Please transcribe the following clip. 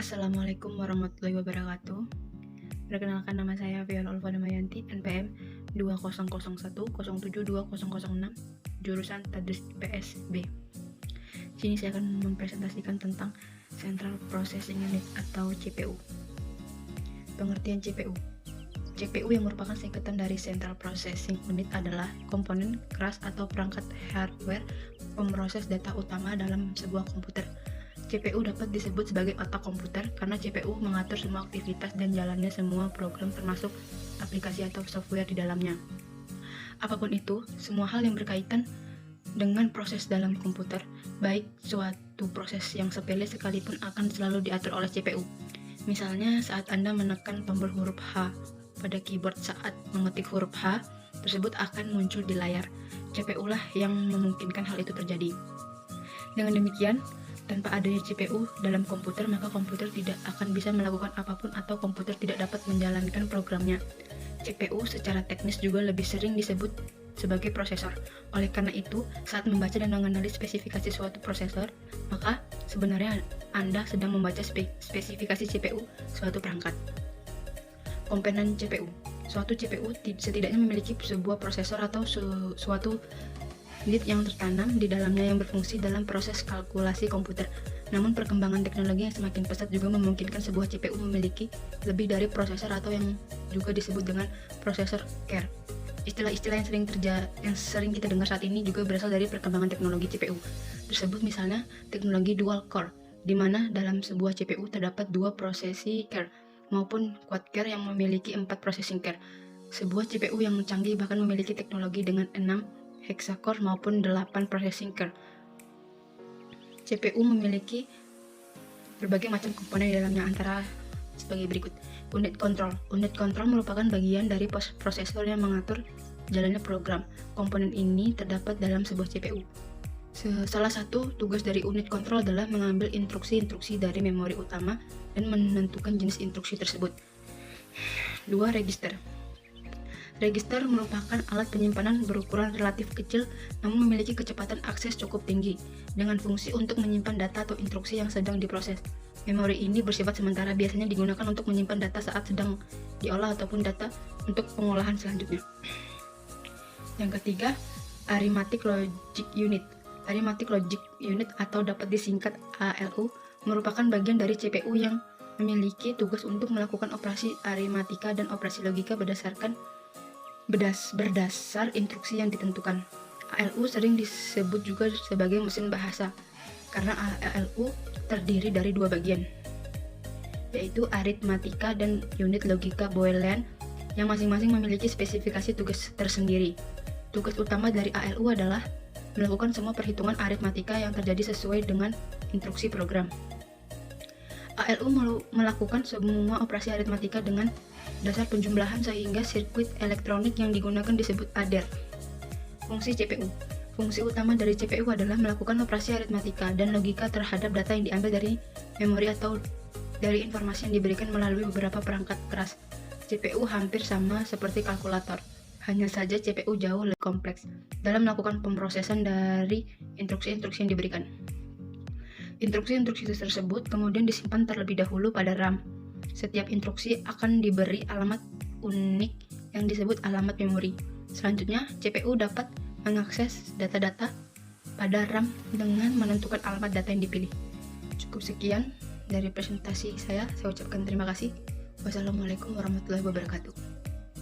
Assalamualaikum warahmatullahi wabarakatuh. Perkenalkan, nama saya Viola Ulfadamayanti, NPM 2001072006, jurusan Tadris IPS B. Sini saya akan mempresentasikan tentang Central Processing Unit atau CPU. Pengertian CPU. CPU yang merupakan singkatan dari Central Processing Unit adalah komponen keras atau perangkat hardware pemroses data utama dalam sebuah komputer. CPU dapat disebut sebagai otak komputer karena CPU mengatur semua aktivitas dan jalannya semua program termasuk aplikasi atau software di dalamnya. Apapun itu, semua hal yang berkaitan dengan proses dalam komputer, baik suatu proses yang sepele sekalipun akan selalu diatur oleh CPU. Misalnya saat Anda menekan tombol huruf H pada keyboard saat mengetik huruf H, tersebut akan muncul di layar. CPU lah yang memungkinkan hal itu terjadi. Dengan demikian, tanpa adanya CPU dalam komputer, maka komputer tidak akan bisa melakukan apapun atau komputer tidak dapat menjalankan programnya. CPU secara teknis juga lebih sering disebut sebagai prosesor. Oleh karena itu, saat membaca dan mengenali spesifikasi suatu prosesor, maka sebenarnya Anda sedang membaca spesifikasi CPU suatu perangkat. Komponen CPU. Suatu CPU setidaknya memiliki sebuah prosesor atau suatu unit yang tertanam di dalamnya yang berfungsi dalam proses kalkulasi komputer. Namun perkembangan teknologi yang semakin pesat juga memungkinkan sebuah CPU memiliki lebih dari prosesor atau yang juga disebut dengan prosesor core. Istilah-istilah yang sering kita dengar saat ini juga berasal dari perkembangan teknologi CPU tersebut, misalnya teknologi dual core, di mana dalam sebuah CPU terdapat dua prosesi core, maupun quad core yang memiliki 4 processing core. Sebuah CPU yang canggih bahkan memiliki teknologi dengan 6 hexacore maupun 8 processing core. CPU memiliki berbagai macam komponen di dalamnya, antara sebagai berikut. Unit control. Unit control merupakan bagian dari prosesor yang mengatur jalannya program. Komponen ini terdapat dalam sebuah CPU. Salah satu tugas dari unit control adalah mengambil instruksi-instruksi dari memori utama dan menentukan jenis instruksi tersebut. 2. Register. Register merupakan alat penyimpanan berukuran relatif kecil namun memiliki kecepatan akses cukup tinggi dengan fungsi untuk menyimpan data atau instruksi yang sedang diproses. Memori ini bersifat sementara, biasanya digunakan untuk menyimpan data saat sedang diolah ataupun data untuk pengolahan selanjutnya. Yang ketiga, Arithmetic Logic Unit. Arithmetic Logic Unit atau dapat disingkat ALU merupakan bagian dari CPU yang memiliki tugas untuk melakukan operasi aritmatika dan operasi logika berdasar instruksi yang ditentukan. ALU sering disebut juga sebagai mesin bahasa karena ALU terdiri dari dua bagian, yaitu aritmatika dan unit logika boolean yang masing-masing memiliki spesifikasi tugas tersendiri. Tugas utama dari ALU adalah melakukan semua perhitungan aritmatika yang terjadi sesuai dengan instruksi program. ALU melakukan semua operasi aritmatika dengan dasar penjumlahan sehingga sirkuit elektronik yang digunakan disebut adder. Fungsi CPU. Fungsi utama dari CPU adalah melakukan operasi aritmatika dan logika terhadap data yang diambil dari memori atau dari informasi yang diberikan melalui beberapa perangkat keras. CPU hampir sama seperti kalkulator, hanya saja CPU jauh lebih kompleks dalam melakukan pemrosesan dari instruksi-instruksi yang diberikan. Instruksi-instruksi tersebut kemudian disimpan terlebih dahulu pada RAM. Setiap instruksi akan diberi alamat unik yang disebut alamat memori. Selanjutnya, CPU dapat mengakses data-data pada RAM dengan menentukan alamat data yang dipilih. Cukup sekian dari presentasi saya ucapkan terima kasih. Wassalamualaikum warahmatullahi wabarakatuh.